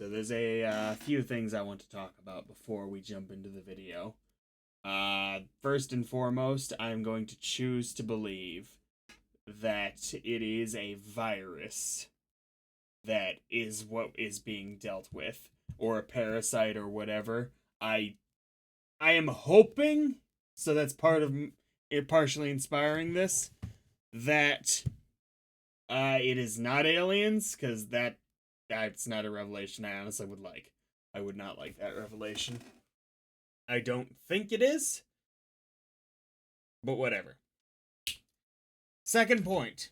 So there's a few things I want to talk about before we jump into the video. First and foremost, I'm going to choose to believe that it is a virus that is what is being dealt with, or a parasite or whatever. I am hoping, so that's part of it partially inspiring this, that it is not aliens, because that's not a revelation I honestly would like. I would not like that revelation. I don't think it is, but whatever. Second point.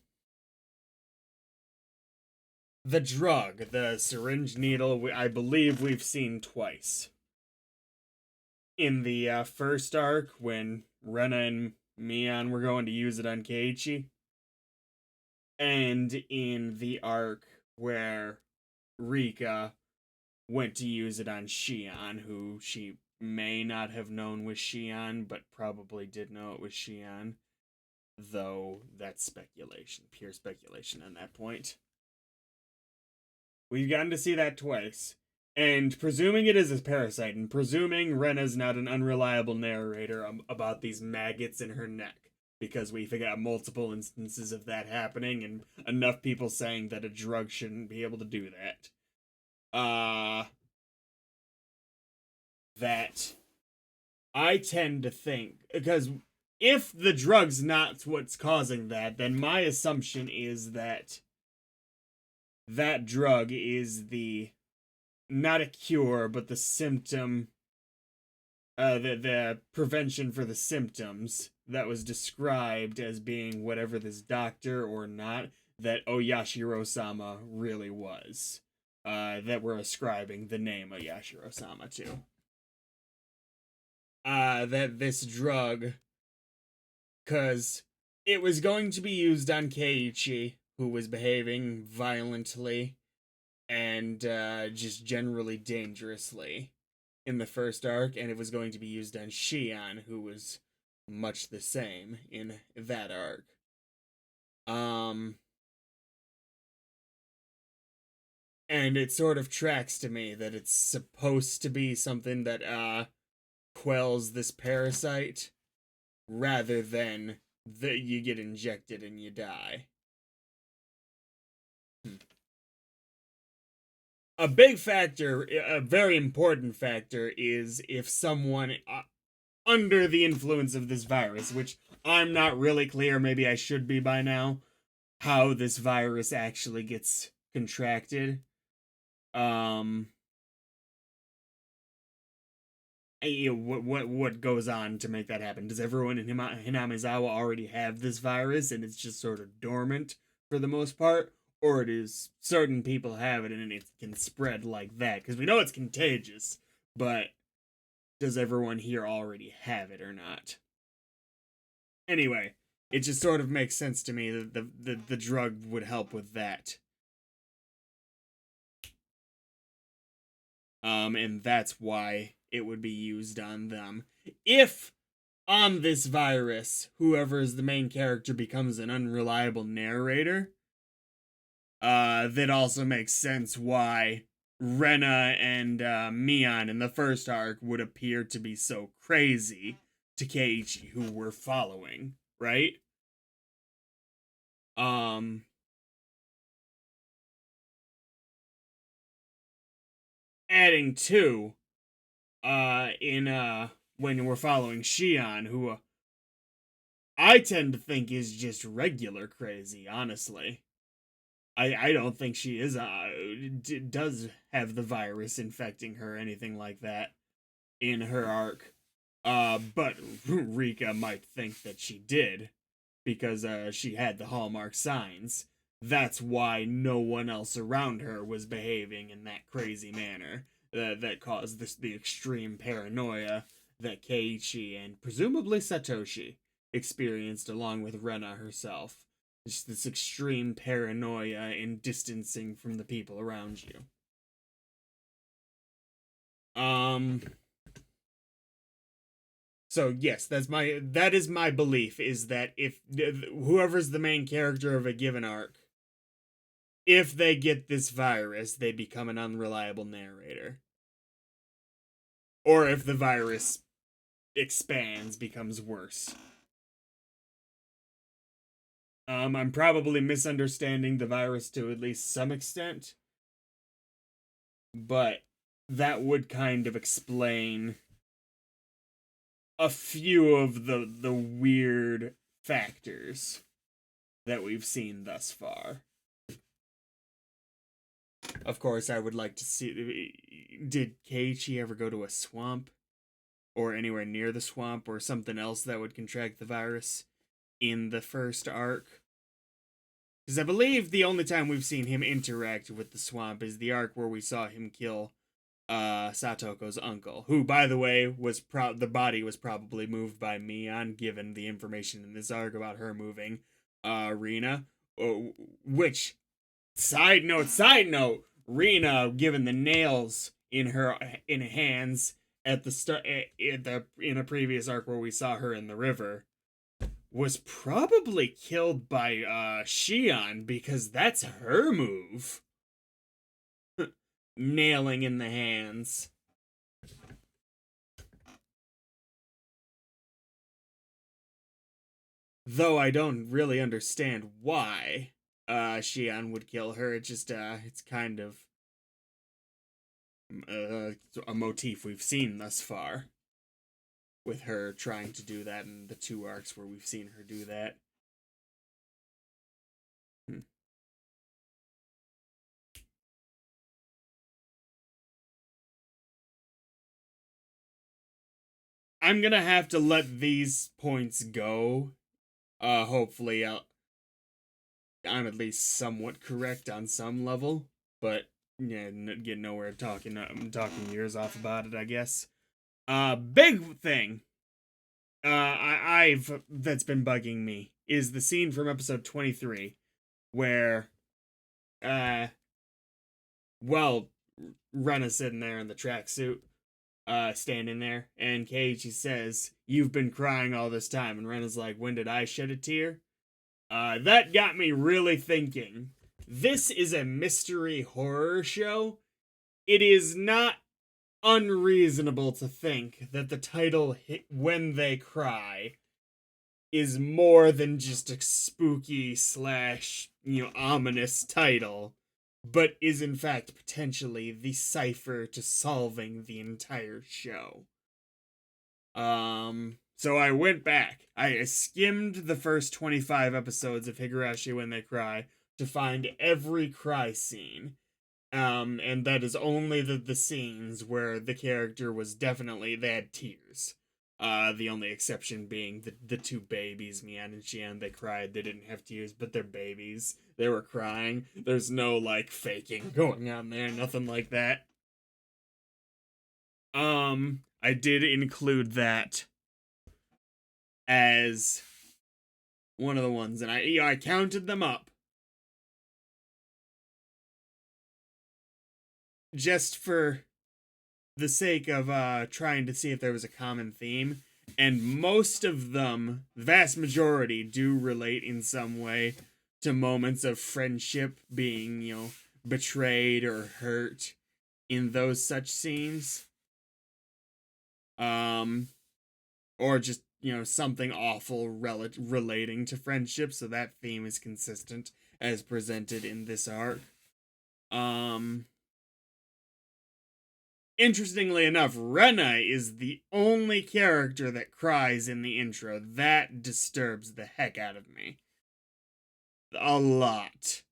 The drug, the syringe needle, I believe we've seen twice. In the first arc, when Rena and Mion were going to use it on Keiichi, and in the arc where Rika went to use it on Shion, who she may not have known was Shion, but probably did know it was Shion. Though that's speculation, pure speculation on that point. We've gotten to see that twice. And presuming it is a parasite, and presuming Rena's not an unreliable narrator about these maggots in her neck, because we've got multiple instances of that happening, and enough people saying that a drug shouldn't be able to do that. That I tend to think, because if the drug's not what's causing that, then my assumption is that that drug is not a cure, but the symptom, the prevention for the symptoms that was described as being whatever this doctor or not that Oyashiro-sama really was. That we're ascribing the name Oyashiro-sama to. That this drug, because it was going to be used on Keiichi, who was behaving violently and just generally dangerously in the first arc, and it was going to be used on Shion, who was much the same in that arc. And it sort of tracks to me that it's supposed to be something that quells this parasite, rather than that you get injected and you die. A big factor, a very important factor, is if someone under the influence of this virus, which I'm not really clear, maybe I should be by now, how this virus actually gets contracted. What goes on to make that happen? Does everyone in Hinamizawa already have this virus and it's just sort of dormant for the most part? Or it is certain people have it and it can spread like that? Because we know it's contagious, but does everyone here already have it or not? Anyway, it just sort of makes sense to me that the drug would help with that. And that's why it would be used on them. If on this virus, whoever is the main character becomes an unreliable narrator, that also makes sense why Rena and Mion in the first arc would appear to be so crazy to Keiichi, who we're following, right? Adding to, when we're following Shion, who I tend to think is just regular crazy, honestly. I don't think she is does have the virus infecting her or anything like that in her arc. But Rika might think that she did because she had the hallmark signs. That's why no one else around her was behaving in that crazy manner that caused the extreme paranoia that Keiichi and presumably Satoshi experienced along with Rena herself. Just this extreme paranoia and distancing from the people around you. So yes, that is my belief, is that if whoever's the main character of a given arc, if they get this virus, they become an unreliable narrator. Or if the virus expands, becomes worse. I'm probably misunderstanding the virus to at least some extent, but that would kind of explain a few of the weird factors that we've seen thus far. Of course, I would like to see, did Keiichi ever go to a swamp? Or anywhere near the swamp, or something else that would contract the virus in the first arc? Because I believe the only time we've seen him interact with the swamp is the arc where we saw him kill Satoko's uncle, who, by the way, was the body was probably moved by Mion, given the information in this arc about her moving Rina. Which, side note, Rina, given the nails in her hands at the start in a previous arc where we saw her in the river, was probably killed by Shion, because that's her move. Nailing in the hands. Though I don't really understand why Shion would kill her. It just it's kind of a motif we've seen thus far, with her trying to do that in the 2 arcs where we've seen her do that. I'm gonna have to let these points go. Hopefully I'm at least somewhat correct on some level, but yeah, get nowhere talking. I'm talking years off about it, I guess. Big thing. I've that's been bugging me is the scene from episode 23, where, well, Rena's sitting there in the tracksuit, standing there, and Keiichi says, "You've been crying all this time," and Rena's like, "When did I shed a tear?" That got me really thinking. This is a mystery horror show. It is not unreasonable to think that the title When They Cry is more than just a spooky / ominous title, but is in fact potentially the cipher to solving the entire show. So I went back. I skimmed the first 25 episodes of Higurashi When They Cry to find every cry scene. And that is only the scenes where the character was definitely, they had tears. The only exception being the 2 babies, Mian and Xian, they cried. They didn't have tears, but they're babies. They were crying. There's no, faking going on there, nothing like that. I did include that as one of the ones, and I counted them up. Just for the sake of trying to see if there was a common theme, and most of them, the vast majority, do relate in some way to moments of friendship being, betrayed or hurt in those such scenes. Or just, something awful relating to friendship, so that theme is consistent as presented in this arc. Interestingly enough, Rena is the only character that cries in the intro. That disturbs the heck out of me. A lot.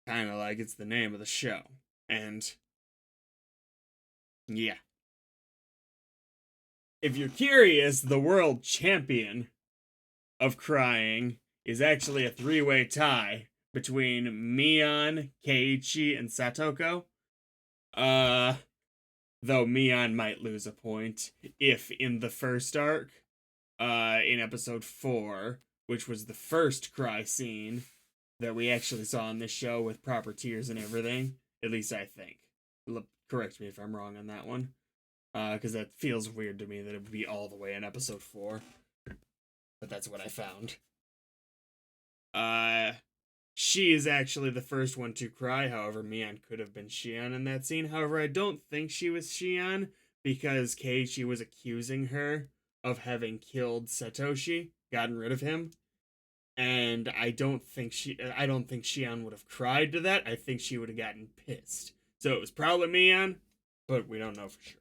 Kind of like it's the name of the show. And yeah. If you're curious, the world champion of crying is actually a 3-way tie between Mion, Keiichi, and Satoko. Though Mion might lose a point if in the first arc, in episode 4, which was the first cry scene that we actually saw in this show with proper tears and everything. At least I think. Correct me if I'm wrong on that one. Because that feels weird to me that it would be all the way in episode 4. But that's what I found. Uh, she is actually the first one to cry. However, Mian could have been Shion in that scene. However, I don't think she was Shion because Keiichi was accusing her of having killed Satoshi, gotten rid of him. And I don't think Shion would have cried to that. I think she would have gotten pissed. So it was probably Mian, but we don't know for sure.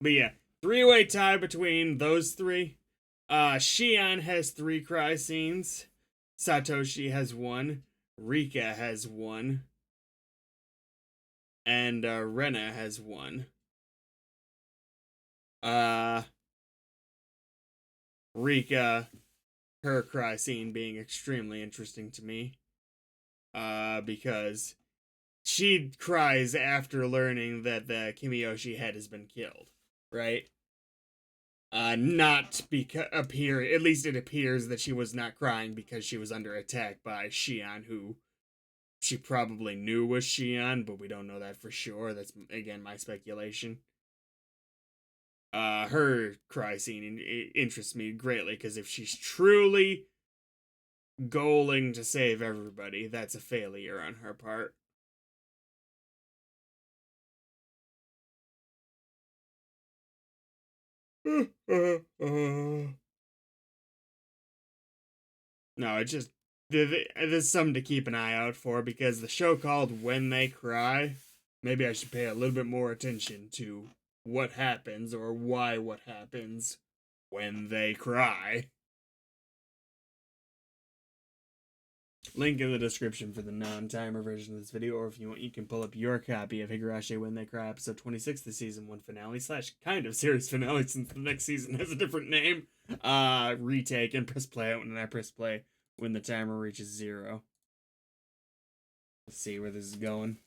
But yeah, three-way tie between those three. Shion has 3 cry scenes. Satoshi has 1. Rika has 1. And Rena has 1. Uh, Rika, her cry scene being extremely interesting to me. Because she cries after learning that the Kimiyoshi head has been killed, right? Not because at least it appears that she was not crying because she was under attack by Shion, who she probably knew was Shion, but we don't know that for sure. That's again my speculation. Her cry scene interests me greatly because if she's truly goaling to save everybody, that's a failure on her part. No, it just there's something to keep an eye out for because the show called When They Cry. Maybe I should pay a little bit more attention to what happens or why what happens when they cry. Link in the description for the non-timer version of this video, or if you want, you can pull up your copy of Higurashi When They Cry, episode 26, the season 1 finale / kind of series finale, since the next season has a different name. Retake and press play out, and I press play when the timer reaches 0. Let's see where this is going.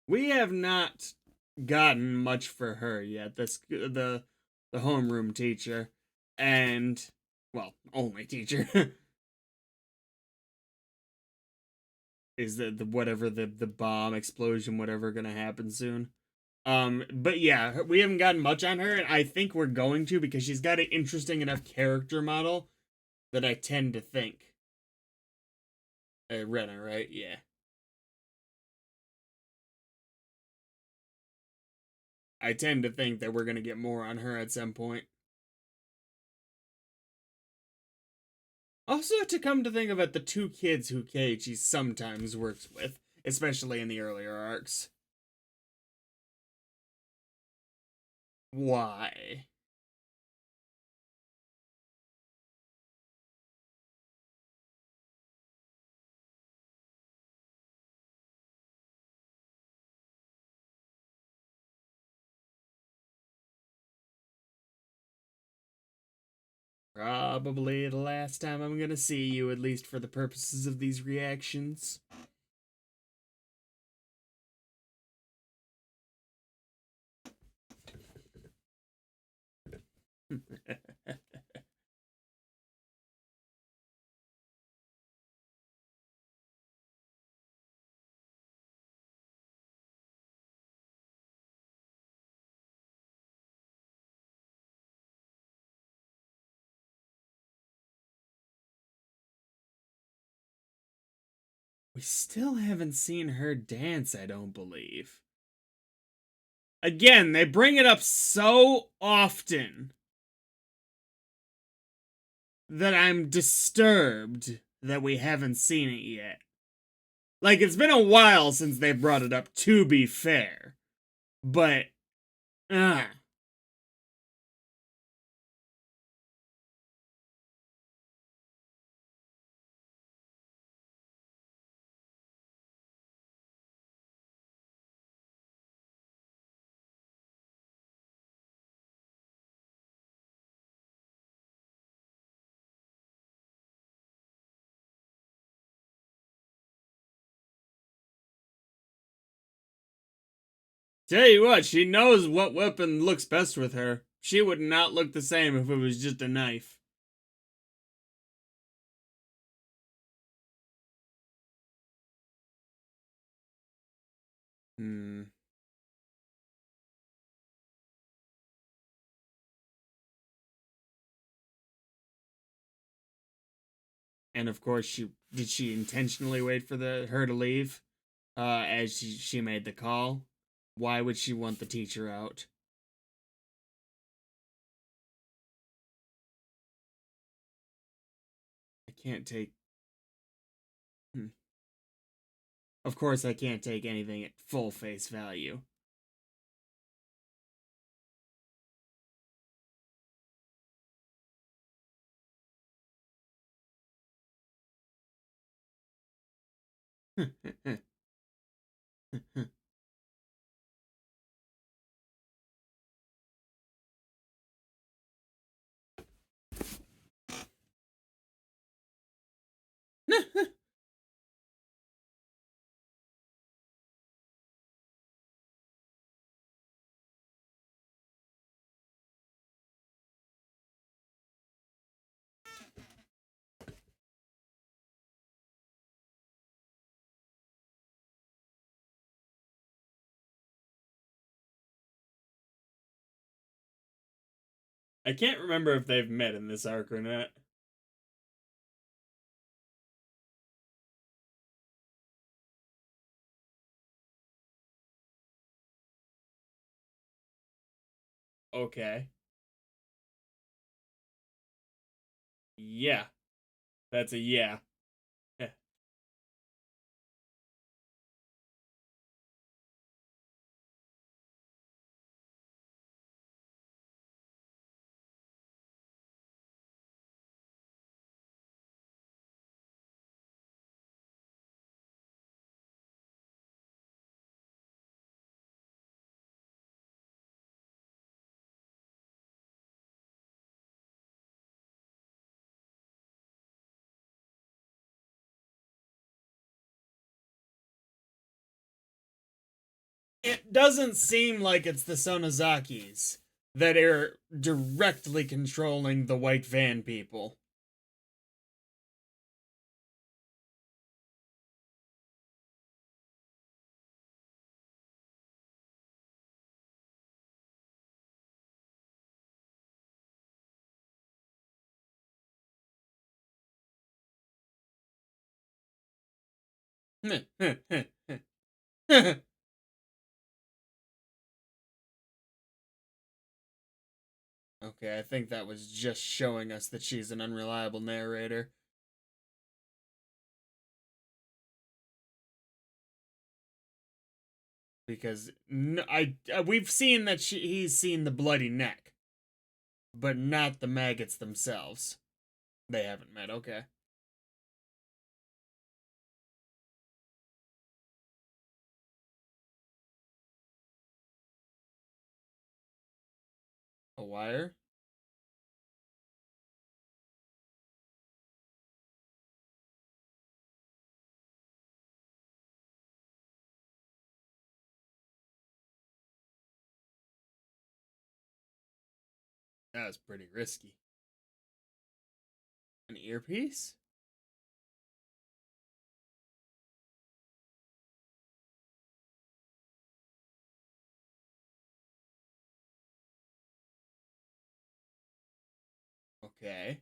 We have not gotten much for her yet. The homeroom teacher, and well, only teacher is the whatever the bomb explosion whatever gonna happen soon. But yeah, we haven't gotten much on her, and I think we're going to because she's got an interesting enough character model that I tend to think. Rena, right? Yeah. I tend to think that we're gonna get more on her at some point. Also, to come to think of it, the 2 kids who Keiichi sometimes works with, especially in the earlier arcs. Why? Probably the last time I'm gonna see you, at least for the purposes of these reactions. We still haven't seen her dance, I don't believe. Again, they bring it up so often that I'm disturbed that we haven't seen it yet. Like, it's been a while since they brought it up, to be fair. But, ah. Tell you what, she knows what weapon looks best with her. She would not look the same if it was just a knife. Hmm. And of course, she intentionally wait for her to leave, as she made the call. Why would she want the teacher out? I can't take. Hmm. Of course, I can't take anything at full face value. I can't remember if they've met in this arc or not. Okay. Yeah. That's a yeah. It doesn't seem like it's the Sonozakis that are directly controlling the white van people. Okay, I think that was just showing us that she's an unreliable narrator. Because we've seen that he's seen the bloody neck, but not the maggots themselves. They haven't met. Okay, a wire. That was pretty risky. An earpiece. Okay.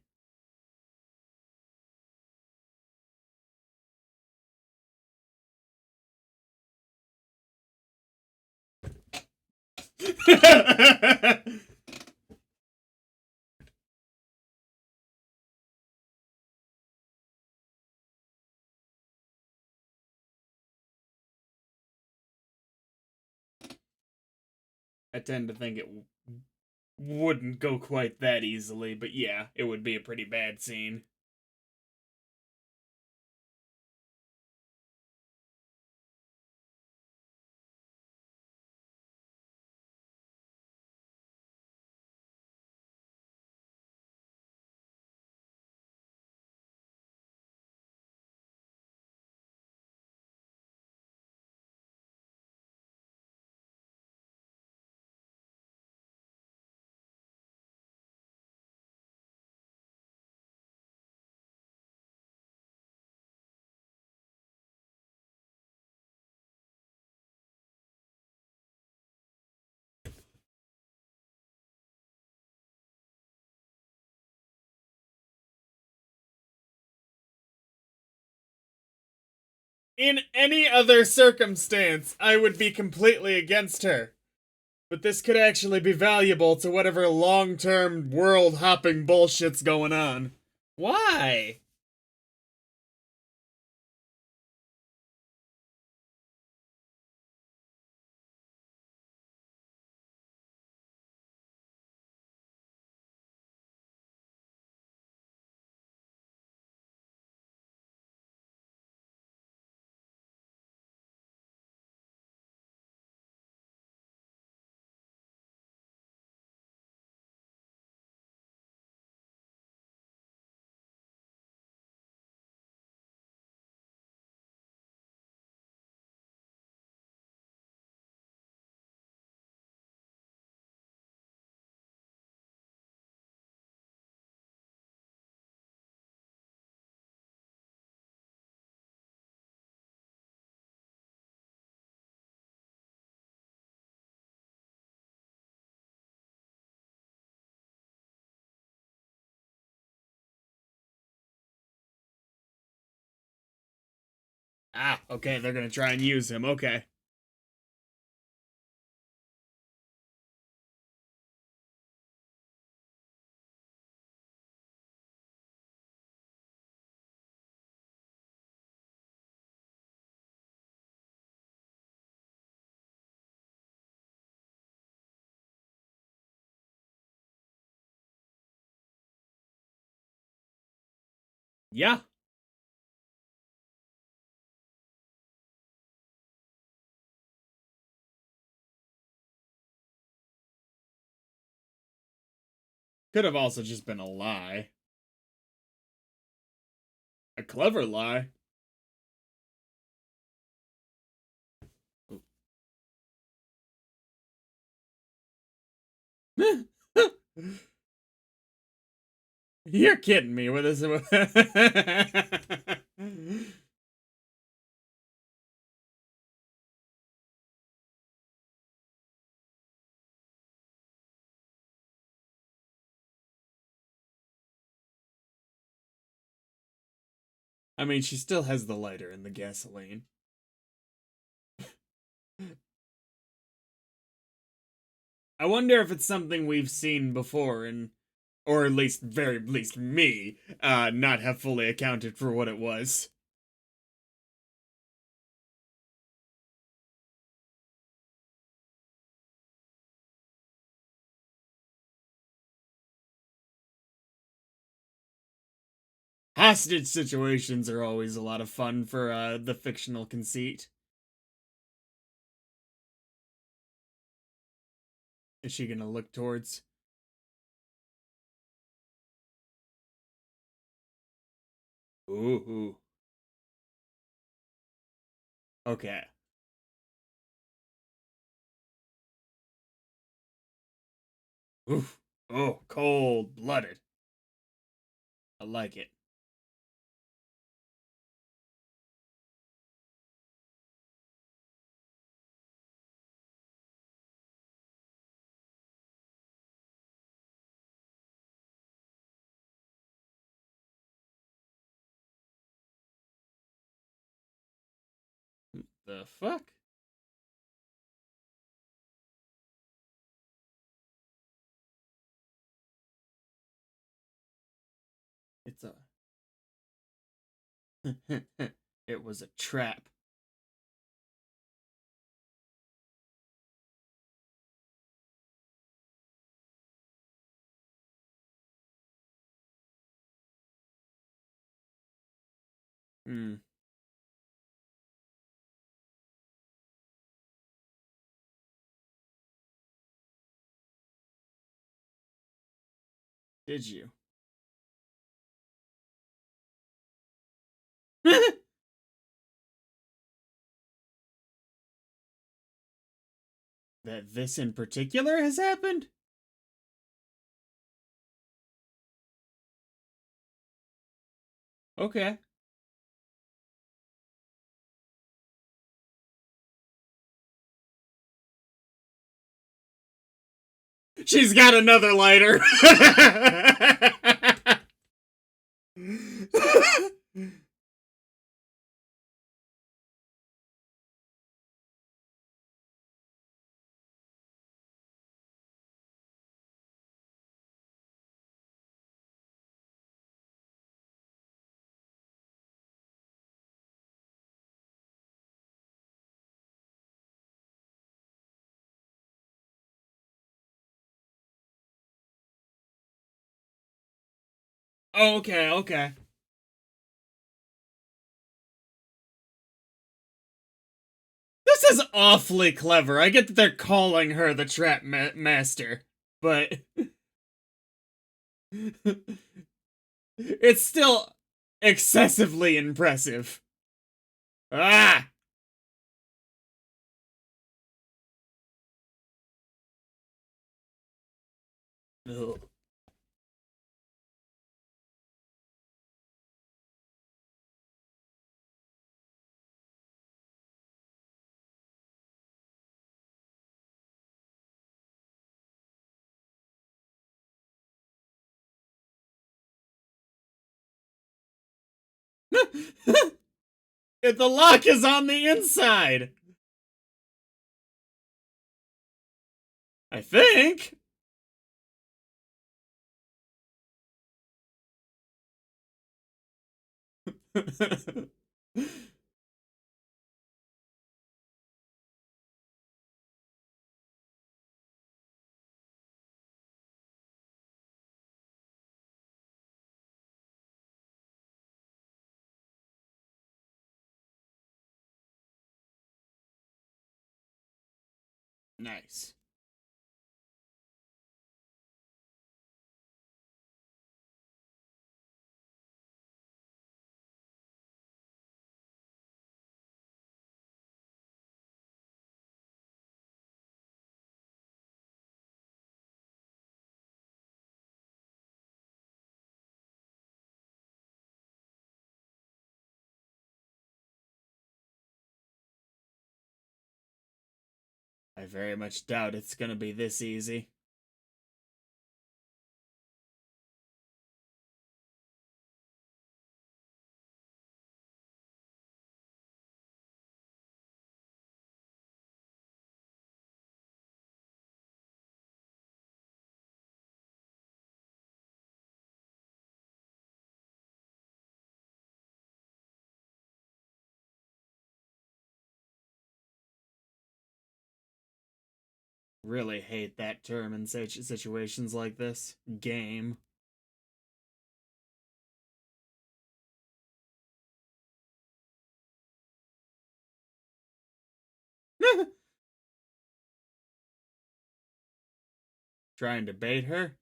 I tend to think it wouldn't go quite that easily, but yeah, it would be a pretty bad scene. In any other circumstance, I would be completely against her. But this could actually be valuable to whatever long-term world-hopping bullshit's going on. Why? Ah, okay, they're gonna try and use him. Okay. Yeah. Could have also just been a lie. A clever lie. You're kidding me with this. I mean, she still has the lighter and the gasoline. I wonder if it's something we've seen before, and or at least, very least me, not have fully accounted for what it was. Hostage situations are always a lot of fun for the fictional conceit. Is she gonna look towards? Ooh. Okay. Oof. Oh, cold blooded. I like it. The fuck? It's a. It was a trap. Hmm. Did you? That this in particular has happened? Okay. She's got another lighter. Oh, okay, okay. This is awfully clever. I get that they're calling her the trap master, but it's still excessively impressive. Ah! Ugh. If the lock is on the inside, I think. Nice. I very much doubt it's gonna be this easy. Really hate that term in such situations like this. Game. Trying to bait her?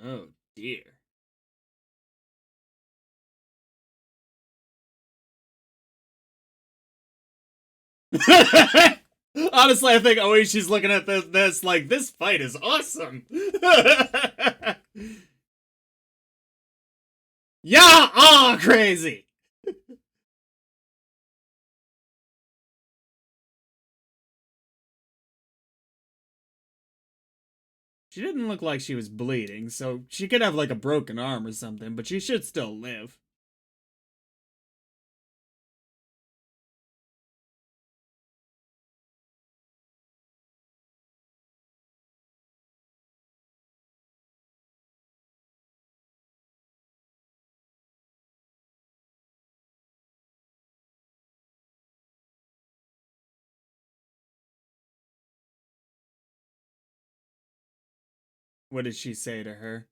Oh dear. Honestly, I think always she's looking at this like this fight is awesome. Yeah, ah, crazy. She didn't look like she was bleeding, so she could have like a broken arm or something, but she should still live. What did she say to her?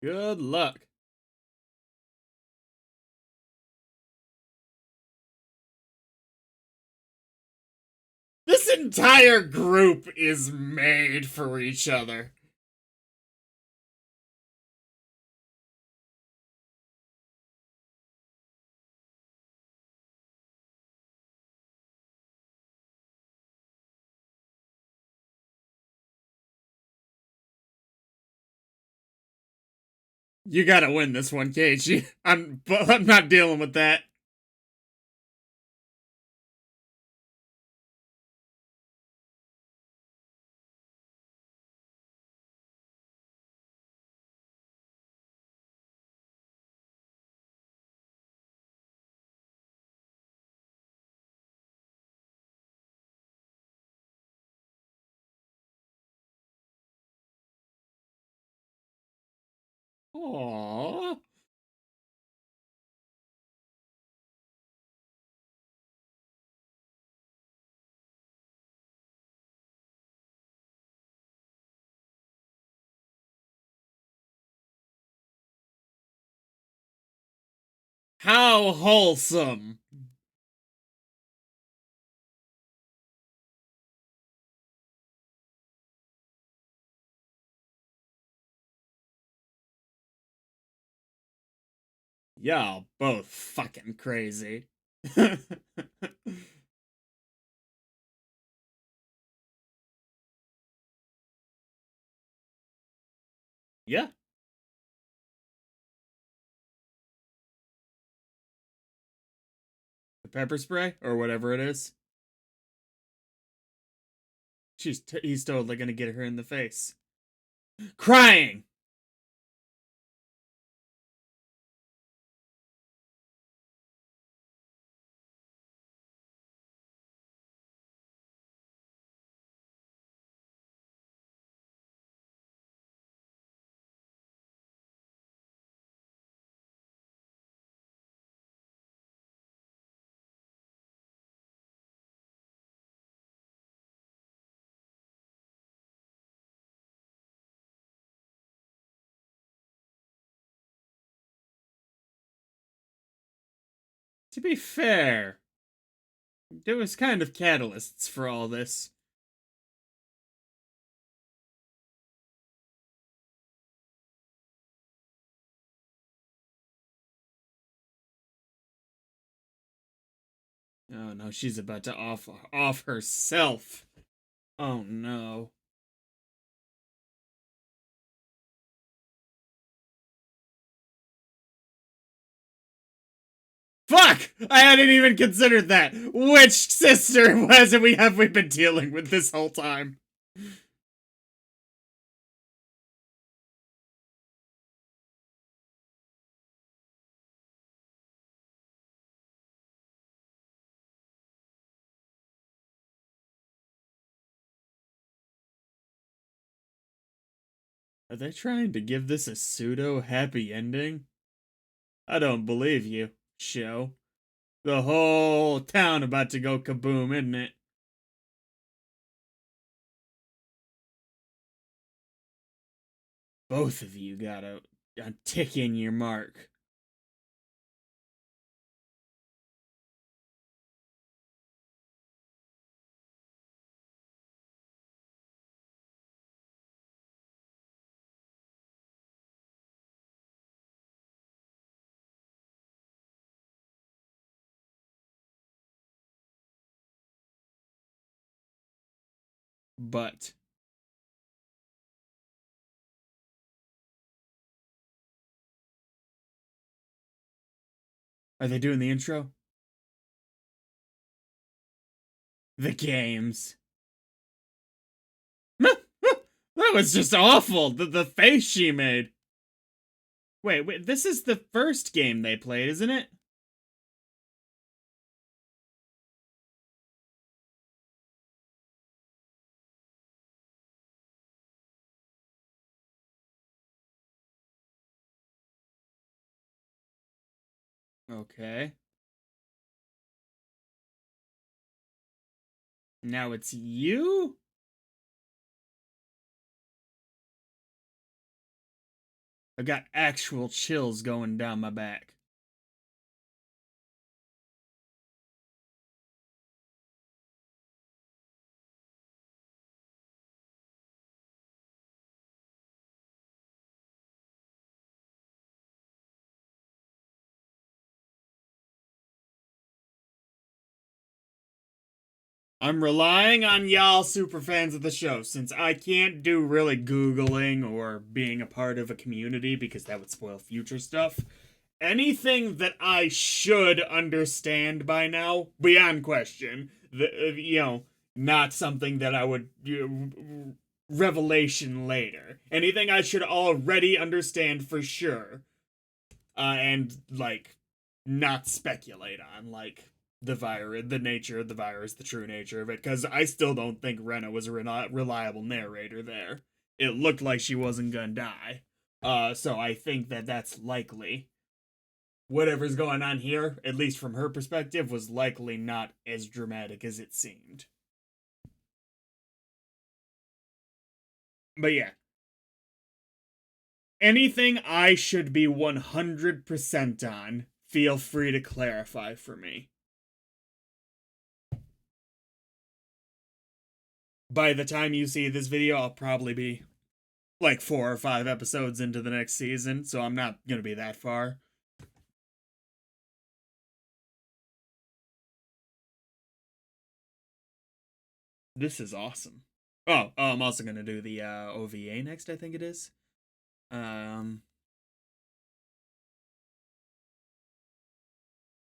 Good luck. This entire group is made for each other. You gotta win this one, Keiichi. I'm not dealing with that. Aww. How wholesome. Y'all both fucking crazy. Yeah, the pepper spray or whatever it is. He's totally gonna get her in the face. Crying. To be fair, there was kind of catalysts for all this. Oh no, she's about to off herself. Oh no. Fuck! I hadn't even considered that. Which sister have we been dealing with this whole time? Are they trying to give this a pseudo happy ending? I don't believe you, show. The whole town about to go kaboom, isn't it? Both of you got a tick in your mark. But are they doing the intro? The games. That was just awful. The face she made. Wait, this is the first game they played, isn't it? Okay. Now it's you? I got actual chills going down my back. I'm relying on y'all super fans of the show, since I can't do really Googling or being a part of a community because that would spoil future stuff. Anything that I should understand by now, beyond question, not something that I would revelation later. Anything I should already understand for sure, and like not speculate on, like the virus, the nature of the virus, the true nature of it, because I still don't think Rena was a reliable narrator there. It looked like she wasn't gonna die. So I think that that's likely. Whatever's going on here, at least from her perspective, was likely not as dramatic as it seemed. But yeah, anything I should be 100% on, feel free to clarify for me. By the time you see this video, I'll probably be like 4 or 5 episodes into the next season, so I'm not going to be that far. This is awesome. Oh, I'm also going to do the OVA next, I think it is.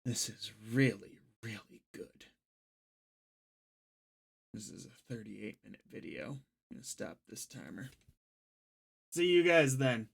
This is really, really good. This is a 38-minute video. I'm going to stop this timer. See you guys then.